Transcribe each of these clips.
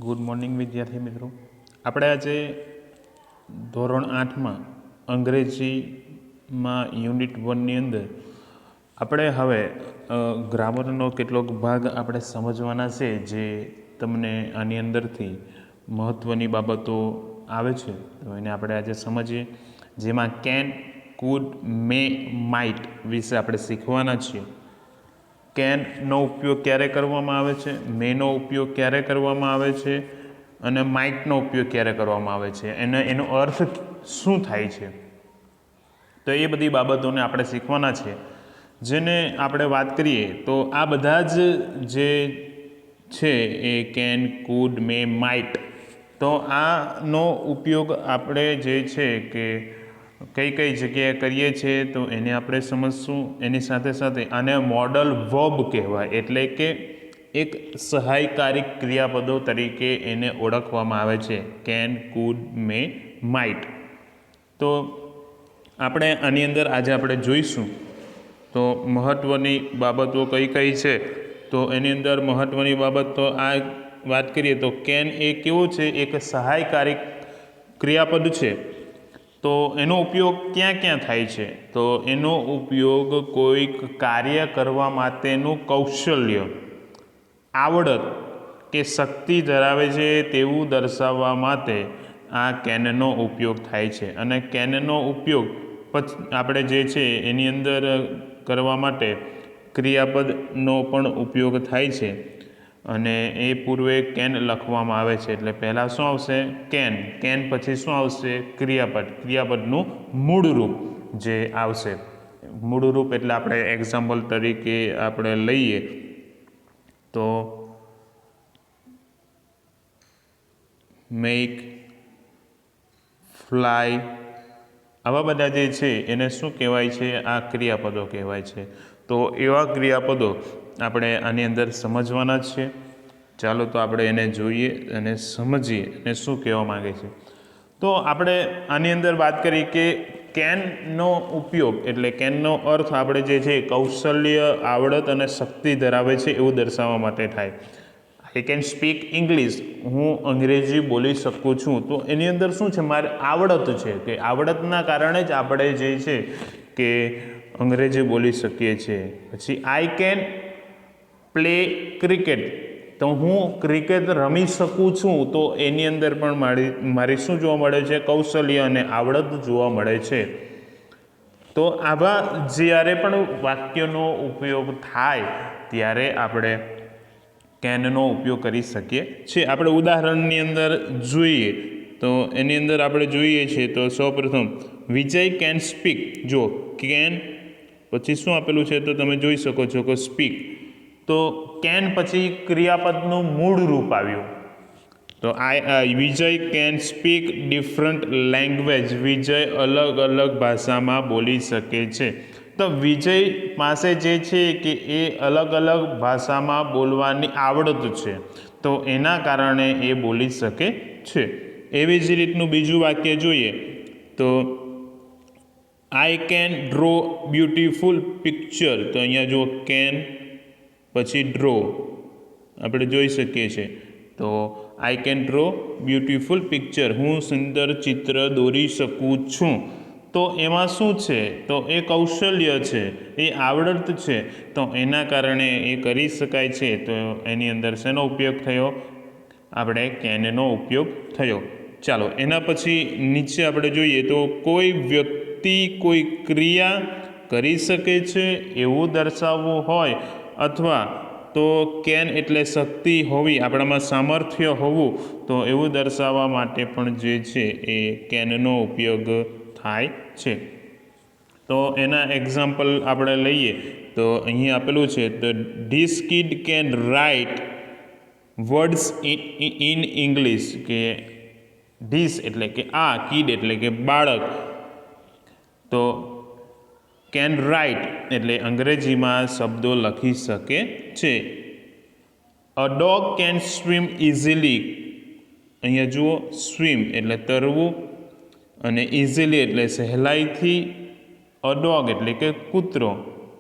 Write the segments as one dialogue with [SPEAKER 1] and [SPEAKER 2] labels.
[SPEAKER 1] Good morning વિદ્યાર્થી મિત્રો. આપણે આજે ધોરણ 8માં અંગ્રેજીમાં યુનિટ 1ની અંદર આપણે હવે ગ્રામરનો કેટલોક ભાગ આપણે સમજવાના છે, જે તમને આની અંદરથી મહત્ત્વની બાબતો આવે છે, તો એને આપણે આજે સમજીએ. જેમાં કેન, કુડ, મે, માઇટ વિશે આપણે શીખવાના છીએ. કેનનો ઉપયોગ ક્યારે કરવામાં આવે છે, મેનો ઉપયોગ ક્યારે કરવામાં આવે છે અને માઇટનો ઉપયોગ ક્યારે કરવામાં આવે છે, એનો અર્થ શું થાય છે, તો એ બધી બાબતોને આપણે શીખવાના છે. જેને આપણે વાત કરીએ તો આ બધા જ જે છે એ કેન, કુડ, મે, માઇટ, તો આનો ઉપયોગ આપણે જે છે કે કઈ કઈ જગ્યાએ કરીએ છીએ તો એને આપણે સમજશું. એની સાથે સાથે આને મોડલ વર્બ કહેવાય, એટલે કે એક સહાયકારી ક્રિયાપદો તરીકે એને ઓળખવામાં આવે છે, કેન, કુડ, મે, માઇટ. તો આપણે આની અંદર આજે આપણે જોઈશું તો મહત્ત્વની બાબતો કઈ કઈ છે. તો એની અંદર મહત્ત્વની બાબત તો આ વાત કરીએ તો કેન એ કેવું છે, એક સહાયકારી ક્રિયાપદ છે. તો એનો ઉપયોગ ક્યાં ક્યાં થાય છે, તો એનો ઉપયોગ કોઈક કાર્ય કરવા માટેનું કૌશલ્ય, આવડત કે શક્તિ ધરાવે છે તેવું દર્શાવવા માટે આ કેનનો ઉપયોગ થાય છે. અને કેનનો ઉપયોગ આપણે જે છે એની અંદર કરવા માટે ક્રિયાપદનો પણ ઉપયોગ થાય છે. અને એ પૂર્વે કેન લખવામાં આવે છે, એટલે પહેલાં શું આવશે, કેન. કેન પછી શું આવશે, ક્રિયાપદ. ક્રિયાપદનું મૂળ રૂપ જે આવશે. મૂળ રૂપ એટલે આપણે એક્ઝામ્પલ તરીકે આપણે લઈએ તો મેક, ફ્લાય, આવા બધા જે છે એને શું કહેવાય છે, આ ક્રિયાપદો કહેવાય છે. તો એવા ક્રિયાપદો આપણે આની અંદર સમજવાના છે. ચાલો તો આપણે એને જોઈએ અને સમજીએ અને શું કહેવા માગે છે. તો આપણે આની અંદર વાત કરી કે કેનનો ઉપયોગ એટલે કેનનો અર્થ આપણે જે છે કૌશલ્ય, આવડત અને શક્તિ ધરાવે છે એવું દર્શાવવા માટે થાય. આઈ કેન સ્પીક ઇંગ્લિશ, હું અંગ્રેજી બોલી શકું છું. તો એની અંદર શું છે, મારે આવડત છે, કે આવડતના કારણે જ આપણે જે છે કે અંગ્રેજી બોલી શકીએ છીએ. પછી આઈ કેન પ્લે ક્રિકેટ, તો હું ક્રિકેટ રમી શકું છું. તો એની અંદર પણ મારી શું જોવા મળે છે, કૌશલ્ય અને આવડત જોવા મળે છે. તો આવા જ્યારે પણ વાક્યનો ઉપયોગ થાય ત્યારે આપણે કેનનો ઉપયોગ કરી શકીએ છીએ. આપણે ઉદાહરણની અંદર જોઈએ તો એની અંદર આપણે જોઈએ છીએ તો સૌપ્રથમ વિજય કેન સ્પીક. જો કેન પછી શું આપેલું છે તો તમે જોઈ શકો છો કે સ્પીક. તો કેન પછી ક્રિયાપદનું મૂળ રૂપ આવ્યું. તો વિજય કેન સ્પીક ડિફરન્ટ લેંગ્વેજ. વિજય અલગ અલગ ભાષામાં બોલી શકે છે. તો વિજય પાસે જે છે કે એ અલગ અલગ ભાષામાં બોલવાની આવડત છે, તો એના કારણે એ બોલી શકે છે. એવી જ રીતનું બીજું વાક્ય જોઈએ તો I can draw beautiful picture. તો અહીંયા જો કેન પછી ડ્રો આપણે જોઈ શકીએ છીએ. તો I can draw beautiful picture, હું સુંદર ચિત્ર દોરી શકું છું. તો એમાં શું છે, તો એ કૌશલ્ય છે, એ આવડત છે, તો એના કારણે એ કરી શકાય છે. તો એની અંદર શેનો ઉપયોગ થયો, આપણે કેનનો ઉપયોગ થયો. ચાલો એના પછી નીચે આપણે જોઈએ તો કોઈ વ્યક્તિ કોઈ ક્રિયા કરી શકે છે એવું દર્શાવવું હોય, અથવા તો કેન એટલે શક્તિ હોવી, આપણામાં સામર્થ્ય હોવું, તો એવું દર્શાવવા માટે પણ જે છે એ કેનનો ઉપયોગ થાય છે. તો એના એક્ઝામ્પલ આપણે લઈએ તો અહીં આપેલું છે તો this kid can write words in English. કે ધીસ એટલે કે આ, કિડ એટલે કે બાળક, તો કેન રાઇટ એટલે અંગ્રેજીમાં શબ્દો લખી શકે છે. A dog can swim easily. અહીંયા જુઓ, સ્વિમ એટલે તરવું અને ઇઝીલી એટલે સહેલાઈથી. અ ડોગ એટલે કે કૂતરો,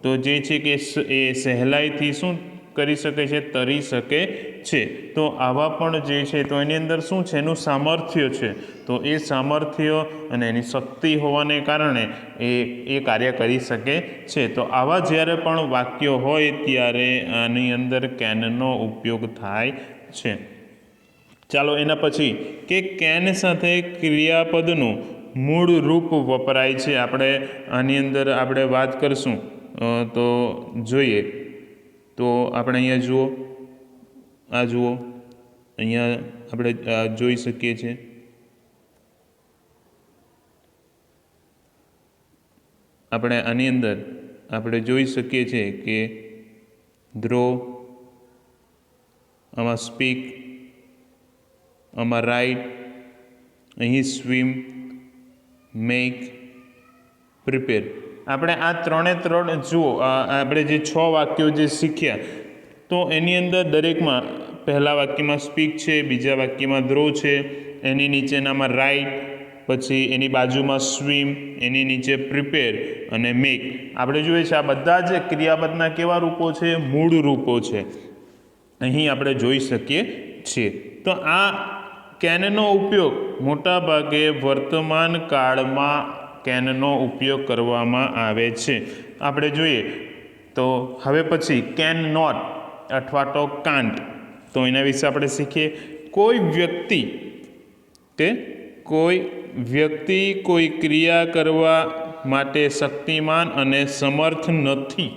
[SPEAKER 1] તો જે છે કે એ સહેલાઈથી શું કરી શકે છે, તરી શકે છે. તો આવા પણ જે છે તો એની અંદર શું છે, એનું સામર્થ્ય છે. તો એ સામર્થ્ય અને એની શક્તિ હોવાને કારણે એ કાર્ય કરી શકે છે. તો આવા જ્યારે પણ વાક્યો હોય ત્યારે આની અંદર કેનનો ઉપયોગ થાય છે. ચાલો એના પછી કે કેન સાથે ક્રિયાપદનું મૂળ રૂપ વપરાય છે. આપણે આની અંદર આપણે વાત કરશું તો જોઈએ તો આપણે અહીંયા જુઓ, આ જુઓ, અહીંયા આપણે જોઈ શકીએ છીએ. આપણે આની અંદર આપણે જોઈ શકીએ છીએ કે ડ્રો, આમાં સ્પીક, આમાં રાઇટ, અહીં સ્વિમ, મેક, પ્રિપેર. આપણે આ ત્રણ જુઓ, આપણે જે 6 વાક્યો જે શીખ્યા તો એની અંદર દરેકમાં પહેલા વાક્યમાં સ્પીક છે, બીજા વાક્યમાં ડ્રો છે, એની નીચેનામાં રાઇટ, પછી એની બાજુમાં સ્વિમ, એની નીચે પ્રિપેર અને મેક. આપણે જોઈએ છે આ બધા જ ક્રિયાપદના કેવા રૂપો છે, મૂળ રૂપો છે, અહીં આપણે જોઈ શકીએ છીએ. તો આ કેનનો ઉપયોગ મોટા ભાગે વર્તમાન કાળમાં કેનનો ઉપયોગ કરવામાં આવે છે. આપણે જોઈએ તો હવે પછી કેન નોટ અથવા તો કાન્ટ, તો એના વિશે આપણે શીખીએ. કોઈ વ્યક્તિ કોઈ ક્રિયા કરવા માટે શક્તિમાન અને સમર્થ નથી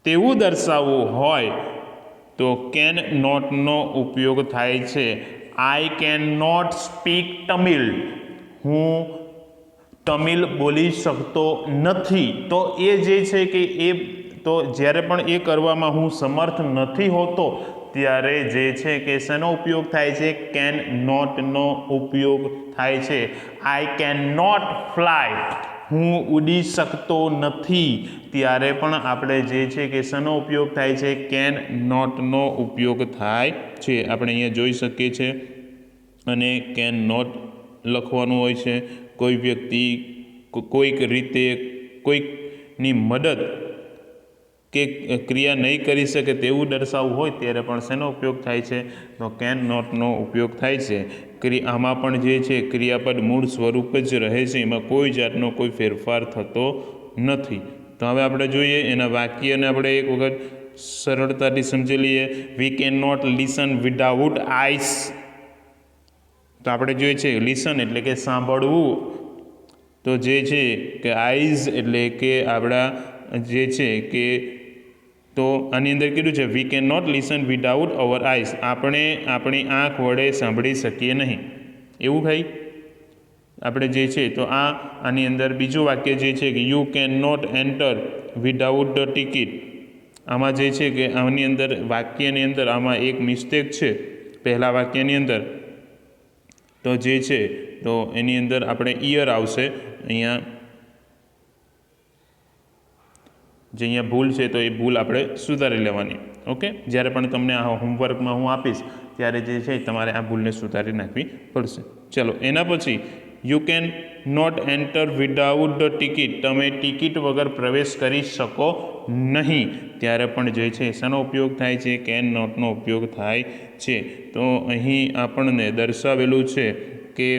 [SPEAKER 1] તેવું દર્શાવવું હોય તો કેન નોટનો ઉપયોગ થાય છે. I can not speak Tamil, હું તમિલ બોલી શકતો નથી. તો એ જે છે કે એ તો જ્યારે પણ એ કરવામાં હું સમર્થ નથી હોતો ત્યારે જે છે કે શેનો ઉપયોગ થાય છે, કેન નોટનો ઉપયોગ થાય છે. આઈ કેન નોટ ફ્લાય, હું ઉડી શકતો નથી, ત્યારે પણ આપણે જે છે કે શેનો ઉપયોગ થાય છે, કેન નોટનો ઉપયોગ થાય છે. આપણે અહીંયા જોઈ શકીએ છીએ અને કેન નોટ લખવાનું હોય છે. કોઈ વ્યક્તિ કોઈક રીતે કોઈકની મદદ કે ક્રિયા નહીં કરી શકે તેવું દર્શાવવું હોય ત્યારે પણ શેનો ઉપયોગ થાય છે, તો કેન નોટનો ઉપયોગ થાય છે. આમાં પણ જે છે ક્રિયાપદ મૂળ સ્વરૂપ જ રહે છે, એમાં કોઈ જાતનો કોઈ ફેરફાર થતો નથી. તો હવે આપણે જોઈએ એના વાક્યને આપણે એક વખત સરળતાથી સમજી લઈએ. We can not listen without eyes. તો આપણે જોઈએ છે લિસન એટલે કે સાંભળવું, તો જે છે કે આઈઝ એટલે કે આપણા જે છે કે તો આની અંદર કીધું છે we can not listen without our eyes, આપણે આપણી આંખ વડે સાંભળી શકીએ નહીં. એવું ભાઈ આપણે જે છે તો આની અંદર બીજું વાક્ય જે છે કે you can not enter without the ticket. આમાં જે છે કે આની અંદર વાક્યની અંદર આમાં એક મિસ્ટેક છે પહેલા વાક્યની અંદર. તો જે છે તો એની અંદર આપણે ઈયર આવશે. અહીંયા ભૂલ છે તો એ ભૂલ આપણે સુધારી લેવાની. ઓકે, જ્યારે પણ તમને આ હોમવર્કમાં હું આપીશ ત્યારે જે છે તમારે આ ભૂલને સુધારી નાખવી પડશે. ચલો એના પછી you can not enter without the ticket, તમે ટિકિટ વગર પ્રવેશ કરી શકો નહીં, ત્યારે પણ જે છે શેનો ઉપયોગ થાય છે, કેન નોટનો ઉપયોગ થાય છે. તો અહીં આપણને દર્શાવેલું છે કે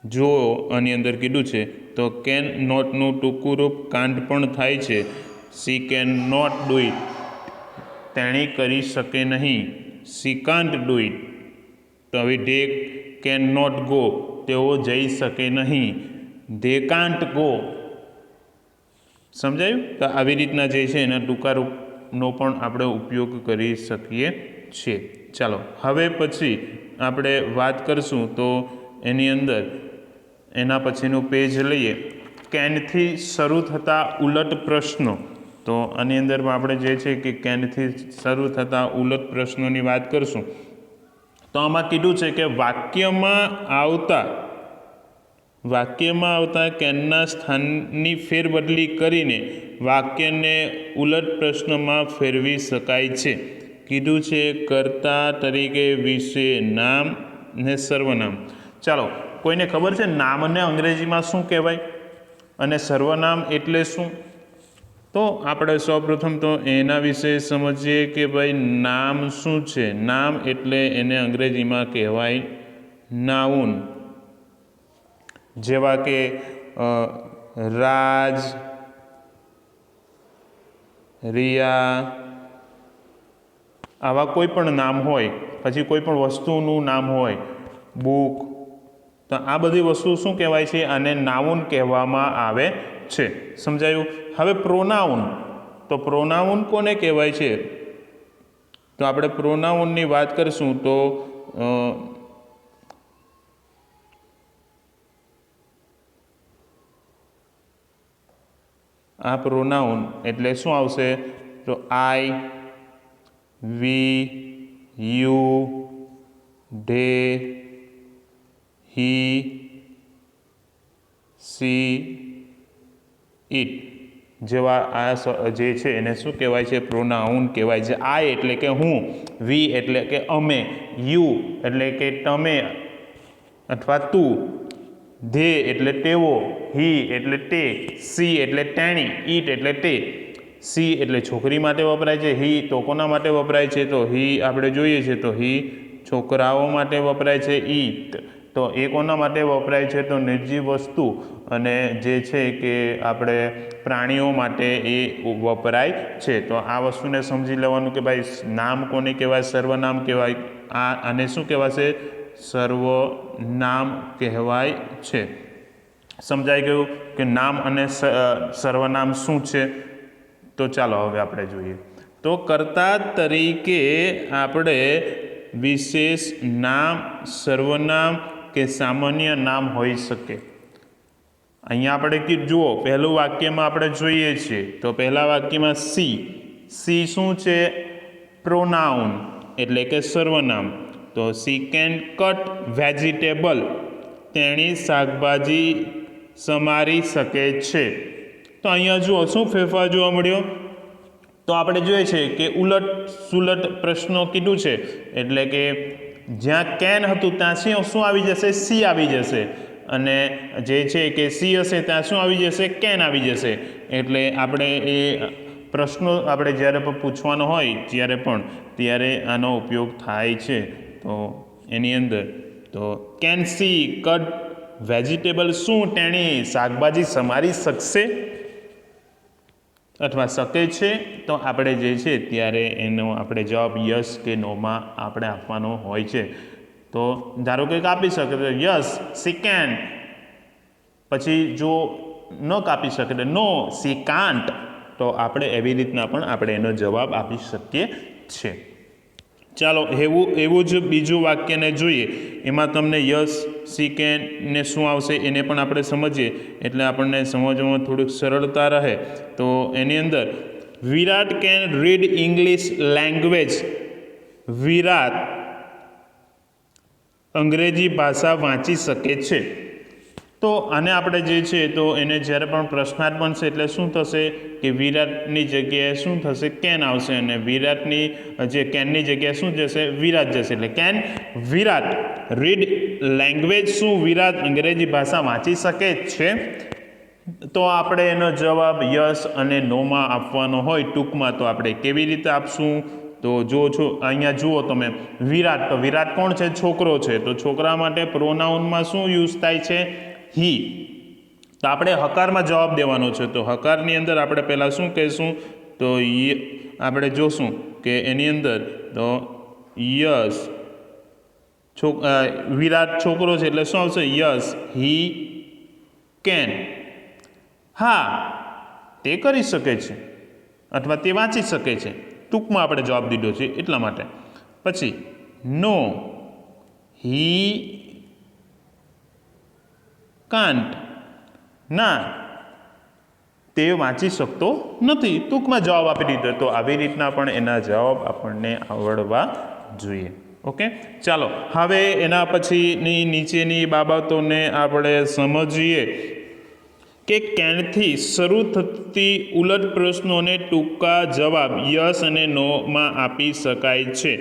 [SPEAKER 1] જો આની અંદર કીધું છે તો કેન નોટનું ટૂંકું રૂપ કાન્ટ પણ થાય છે. She can not do it, તેણી કરી શકે નહીં. She can't do it. તો હવે ધે કેન નોટ ગો, તેઓ જઈ શકે નહીં. They can't go. સમજાયું? તો આવી રીતના જે છે એના ટૂંકા રૂપનો પણ આપણે ઉપયોગ કરી શકીએ છીએ. ચાલો હવે પછી આપણે વાત કરશું તો એની અંદર એના પછીનું પેજ લઈએ, કેનથી શરૂ થતા ઉલટ પ્રશ્નો. તો આની અંદરમાં આપણે જે છે કે કેનથી શરૂ થતા ઉલટ પ્રશ્નોની વાત કરશું. તો આમાં કીધું છે કે વાક્યમાં આવતા કેનના સ્થાનની ફેરબદલી કરીને વાક્યને ઉલટ પ્રશ્નમાં ફેરવી શકાય છે. કીધું છે કર્તા તરીકે વિશે નામ ને સર્વનામ. ચાલો કોઈને ખબર છે નામને અંગ્રેજીમાં શું કહેવાય અને સર્વનામ એટલે શું? તો આપણે સૌપ્રથમ તો એના વિશે સમજીએ કે ભાઈ નામ શું છે. નામ એટલે એને અંગ્રેજીમાં કહેવાય નાઉન. જેવા કે રાજ, રિયા, આવા કોઈ પણ નામ હોય, પછી કોઈ પણ વસ્તુનું નામ હોય, બુક, તો આ બધી વસ્તુ શું કહેવાય છે? આને નાઉન કહેવામાં આવે છે. સમજાયું? હવે પ્રોનાઉન, તો પ્રોનાઉન કોને કહેવાય છે? તો આપણે પ્રોનાઉનની વાત કરીશું તો આ પ્રોનાઉન એટલે શું આવશે? તો I, we, you, they, he, she, it જેવા આ જે છે એને શું કહેવાય છે? પ્રોનાઉન કહેવાય છે. આઈ એટલે કે હું, વી એટલે કે અમે, યુ એટલે કે તમે અથવા તું, ધે એટલે તેઓ, હી એટલે તે, સી એટલે તેણી, ઈટ એટલે તે. સી એટલે છોકરી માટે વપરાય છે, હી તો કોના માટે વપરાય છે? તો હી આપણે જોઈએ છે તો હી છોકરાઓ માટે વપરાય છે. ઈટ તો એ કોના માટે વપરાય છે? તો નિર્જીવ વસ્તુ અને જે છે કે આપણે પ્રાણીઓ માટે એ વપરાય છે. તો આ વસ્તુને સમજી લેવાનું કે ભાઈ નામ કોને કહેવાય? સર્વનામ કહેવાય. આને શું કહેવાશે? સર્વનામ કહેવાય છે. સમજાઈ ગયું કે નામ અને સર્વનામ શું છે? તો ચાલો હવે આપણે જોઈએ. તો કર્તા તરીકે આપણે વિશેષ નામ, સર્વનામ કે સામાન્ય નામ હોઈ શકે. અહીંયા આપણે જુઓ, પહેલું વાક્યમાં આપણે જોઈએ છીએ તો પહેલા વાક્યમાં સી. સી શું છે? પ્રોનાઉન એટલે કે સર્વનામ. તો સી કેન કટ વેજીટેબલ, તેણી શાકભાજી સમારી શકે છે. તો અહીંયા જુઓ શું ફેરફાર જોવા મળ્યો? તો આપણે જોઈએ છે કે ઉલટ સુલટ પ્રશ્નો કીધું છે એટલે કે જ્યાં કેન હતું ત્યાં શું આવી જશે? સી આવી જશે. અને જે છે કે સી હશે ત્યાં શું આવી જશે? કેન આવી જશે. એટલે આપણે એ પ્રશ્નો આપણે જ્યારે પણ પૂછવાનો હોય ત્યારે આનો ઉપયોગ થાય છે. તો એની અંદર તો કેન સી કટ વેજીટેબલ, શું તેણી શાકભાજી સમારી શકશે અથવા શકે છે? તો આપણે જે છે ત્યારે એનો આપણે જવાબ યસ કે નોમાં આપણે આપવાનો હોય છે. તો ધારો કે કાપી શકે તો યસ સી કેન, પછી જો ન કાપી શકે તો નો સી કાન્ટ. તો આપણે એવી રીતના પણ આપણે એનો જવાબ આપી શકીએ છીએ. ચાલો એવું જ બીજું વાક્યને જોઈએ. એમાં તમને યસ, સી કેન ને શું આવશે એને પણ આપણે સમજીએ એટલે આપણને સમજવામાં થોડીક સરળતા રહે. તો એની અંદર વિરાટ કેન રીડ ઇંગ્લિશ લેંગ્વેજ. વિરાટ અંગ્રેજી ભાષા વાંચી શકે છે. તો આને આપણે જે છે તો એને જ્યારે પણ પ્રશ્નાર્થ બનશે એટલે શું થશે કે વિરાટની જગ્યાએ શું થશે? કેન આવશે. અને વિરાટની જે કેનની જગ્યાએ શું જશે? વિરાટ જશે. એટલે કેન વિરાટ રીડ લેંગ્વેજ, શું વિરાટ અંગ્રેજી ભાષા વાંચી શકે છે? તો આપણે એનો જવાબ યસ અને નોમાં આપવાનો હોય ટૂંકમાં. તો આપણે કેવી રીતે આપશું? તો અહીંયા જુઓ તમે, વિરાટ, તો વિરાટ કોણ છે? છોકરો છે. તો છોકરા માટે પ્રોનાઉનમાં શું યુઝ થાય છે? હી. તો આપણે હકારમાં જવાબ દેવાનો છે. તો હકારની અંદર આપણે પહેલાં શું કહીશું? તો આપણે જોશું કે એની અંદર તો યસ, વિરાટ છોકરો છે એટલે શું આવશે? Yes he can. હા, તે કરી શકે છે અથવા તે વાંચી શકે છે. ટૂંકમાં આપણે જવાબ દીધો છે એટલા માટે. પછી નો હી કાન્ટ. ના, તે વાંચી શકતો નથી. ટૂંકમાં જવાબ આપી દીધો. તો આવી રીતના પણ એના જવાબ આપણને આવડવા જોઈએ. ઓકે, ચાલો હવે એના પછીની નીચેની બાબતોને આપણે સમજીએ કે કેનથી શરૂ થતી ઉલટ પ્રશ્નોને ટૂંકા જવાબ યસ અને નોમાં આપી શકાય છે.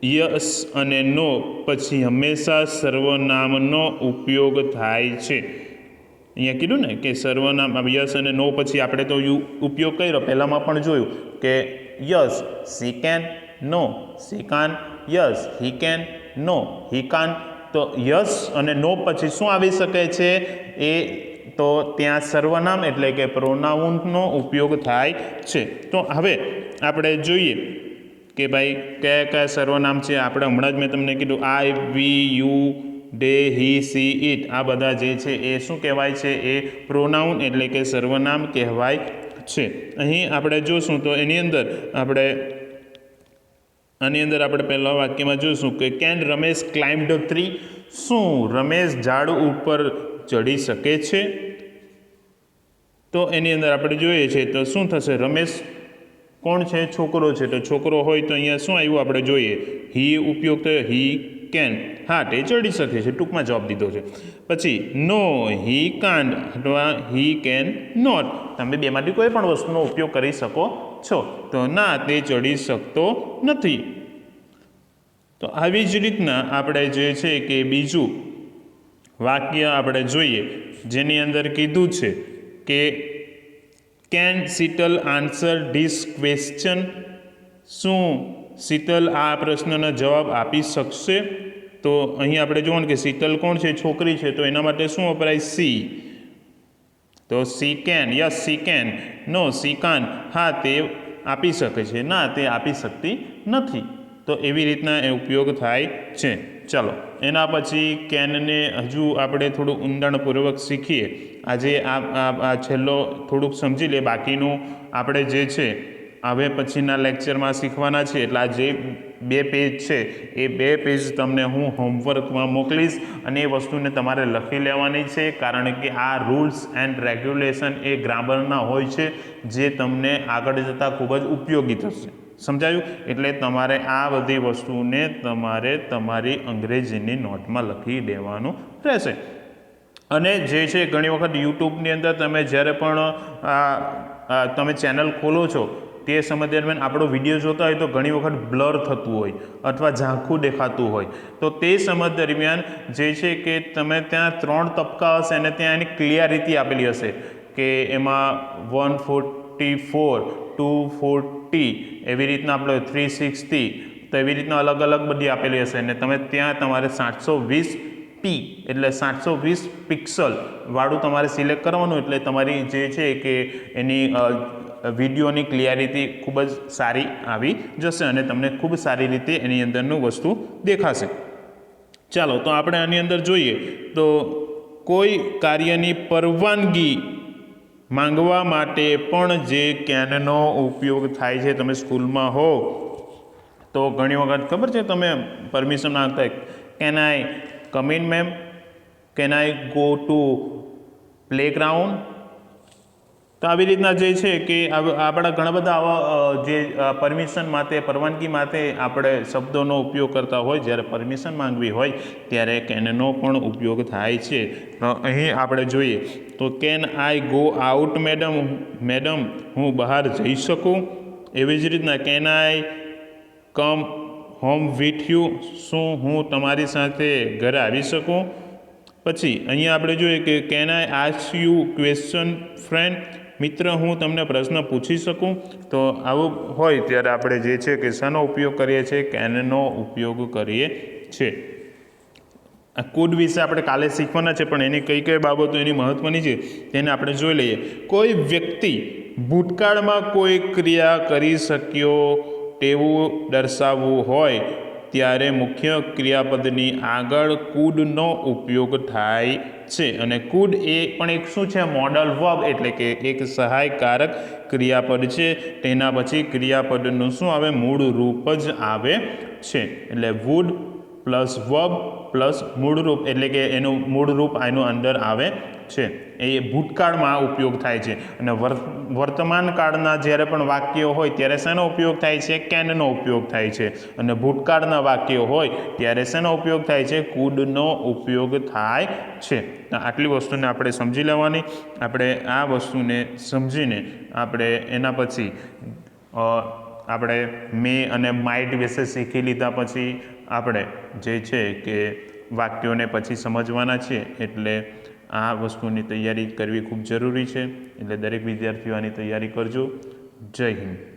[SPEAKER 1] યસ અને નો પછી હંમેશા સર્વનામનો ઉપયોગ થાય છે. અહીંયા કીધું ને કે સર્વનામ યસ અને નો પછી આપણે તો ઉપયોગ કર્યો, પહેલાંમાં પણ જોયું કે yes she can, no she can't, yes he can, no he can't. તો યસ અને નો પછી શું આવી શકે છે? એ તો ત્યાં સર્વનામ એટલે કે પ્રોનાઉનનો ઉપયોગ થાય છે. તો હવે આપણે જોઈએ કે ભાઈ કયા કયા સર્વનામ છે. આપણે હમણાં જ મેં તમને કીધું I, we, you, they, he, she, it, આ બધા જે છે એ શું કહેવાય છે? એ પ્રોનાઉન એટલે કે સર્વનામ કહેવાય છે. અહીં આપણે જોશું તો એની અંદર આપણે પહેલા વાક્યમાં જોઈશું કે can Ramesh climb the tree? શું રમેશ ઝાડ ઉપર ચડી શકે છે? તો એની અંદર આપણે જોઈએ છે તો શું થશે? રમેશ કોણ છે? છોકરો છે. તો છોકરો હોય તો અહીંયા શું આવ્યું આપણે જોઈએ? હી ઉપયોગ થયો, હી કેન, હા તે ચડી શકે છે, ટૂંકમાં જવાબ દીધો છે. પછી નો હી કાન્ટ અથવા હી કેન નોટ, તમે બેમાંથી કોઈ પણ વસ્તુનો ઉપયોગ કરી શકો છો. તો ના તે ચડી શકતો નથી. તો આવી જ રીતના આપણે જે છે કે બીજું વાક્ય આપણે જોઈએ જેની અંદર કીધું છે કે can Sheetal answer this question? શું શીતલ આ પ્રશ્નનો જવાબ આપી શકશે? તો અહીં આપણે જોવાનું કે શીતલ કોણ છે? છોકરી છે. તો એના માટે શું વપરાય? સી. તો she can, yes she can, no she can't, હા તે આપી શકે છે, ના તે આપી શકતી નથી. તો એવી રીતના એ ઉપયોગ થાય છે. ચાલો એના પછી કેનને હજુ આપણે થોડું ઊંડાણપૂર્વક શીખીએ. આજે આ છેલ્લો થોડુંક સમજી લે, બાકીનું આપણે જે છે હવે પછીના લેક્ચરમાં શીખવાના છે. એટલે આ જે 2 પેજ છે એ 2 પેજ તમને હું હોમવર્કમાં મોકલીશ અને એ વસ્તુને તમારે લખી લેવાની છે. કારણ કે આ રૂલ્સ એન્ડ રેગ્યુલેશન એ ગ્રામરના હોય છે જે તમને આગળ જતાં ખૂબ જ ઉપયોગી થશે. સમજાયું? એટલે તમારે આ બધી વસ્તુને તમારે તમારી અંગ્રેજીની નોટમાં લખી દેવાનું રહેશે. અને જે છે ઘણી વખત યુટ્યુબની અંદર તમે જ્યારે પણ તમે ચેનલ ખોલો છો તે સમય દરમિયાન આપણો વિડીયો જોતા હોય તો ઘણી વખત બ્લર થતું હોય અથવા ઝાંખું દેખાતું હોય. તો તે સમય દરમિયાન જે છે કે તમે ત્યાં 3 તબક્કા હશે અને ત્યાં એની ક્લિયરિટી આપેલી હશે કે એમાં 144, 240, એવી રીતના આપણે 360, તો એવી રીતના અલગ અલગ બધી આપેલી હશે અને તમે ત્યાં તમારે 720p એટલે 720 પિક્સલ વાળું તમારે સિલેક્ટ કરવાનું. એટલે તમારી જે છે કે એની વિડીયોની ક્લિયરિટી ખૂબ જ સારી આવી જશે અને તમને ખૂબ સારી રીતે એની અંદરનું વસ્તુ દેખાશે. ચાલો તો આપણે આની અંદર જોઈએ તો કોઈ કાર્યની પરવાનગી માંગવા માટે પણ જે કેનનો ઉપયોગ થાય છે. તમે સ્કૂલમાં હો તો ઘણી વખત ખબર છે તમે પરમિશન માંગતા હોય, can I come in ma'am, can I go to playground? તો આવી રીતના જે છે કે આપણા ઘણા બધા આવા જે પરમિશન માટે, પરવાનગી માટે આપણે શબ્દોનો ઉપયોગ કરતા હોય. જ્યારે પરમિશન માંગવી હોય ત્યારે કેનનો પણ ઉપયોગ થાય છે. અહીં આપણે જોઈએ તો can I go out madam? Madam હું બહાર જઈ શકું? એવી જ રીતના can I come home with you? શું હું તમારી સાથે ઘરે આવી શકું? પછી અહીંયા આપણે જોઈએ કે can I ask you question friend? મિત્ર હું તમને પ્રશ્ન પૂછી શકું? તો આવું હોય ત્યારે આપણે જે છે કે શાનો ઉપયોગ કરીએ છીએ? કેનનો ઉપયોગ કરીએ છીએ. આ કુડ વિશે આપણે કાલે શીખવાના છે પણ એની કઈ કઈ બાબતો એની મહત્ત્વની છે તેને આપણે જોઈ લઈએ. કોઈ વ્યક્તિ ભૂતકાળમાં કોઈ ક્રિયા કરી શક્યો તેવું દર્શાવવું હોય ત્યારે મુખ્ય ક્રિયાપદની આગળ કુડનો ઉપયોગ થાય છે. અને કુડ એ પણ એક શું છે? મોડલ વર્બ એટલે કે એક સહાયકારક ક્રિયાપદ છે. તેના પછી ક્રિયાપદનું શું આવે? મૂળ રૂપ જ આવે છે. એટલે વુડ પ્લસ વર્બ પ્લસ મૂળ રૂપ એટલે કે એનું મૂળ રૂપ આનું અંદર આવે છે. એ ભૂતકાળમાં ઉપયોગ થાય છે. અને વર્તમાન કાળના જ્યારે પણ વાક્યો હોય ત્યારે શેનો ઉપયોગ થાય છે? કેનનો ઉપયોગ થાય છે. અને ભૂતકાળના વાક્યો હોય ત્યારે શેનો ઉપયોગ થાય છે? કુડનો ઉપયોગ થાય છે. આટલી વસ્તુને આપણે સમજી લેવાની. આપણે આ વસ્તુને સમજીને આપણે એના પછી આપણે મે અને માઇટ વિશે શીખી લીધા પછી આપણે જે છે કે વાક્યોને પછી સમજવાના છીએ. એટલે આ વસ્તુની તૈયારી કરવી ખૂબ જરૂરી છે. એટલે દરેક વિદ્યાર્થીઓ આની તૈયારી કરજો. જય હિન્દ.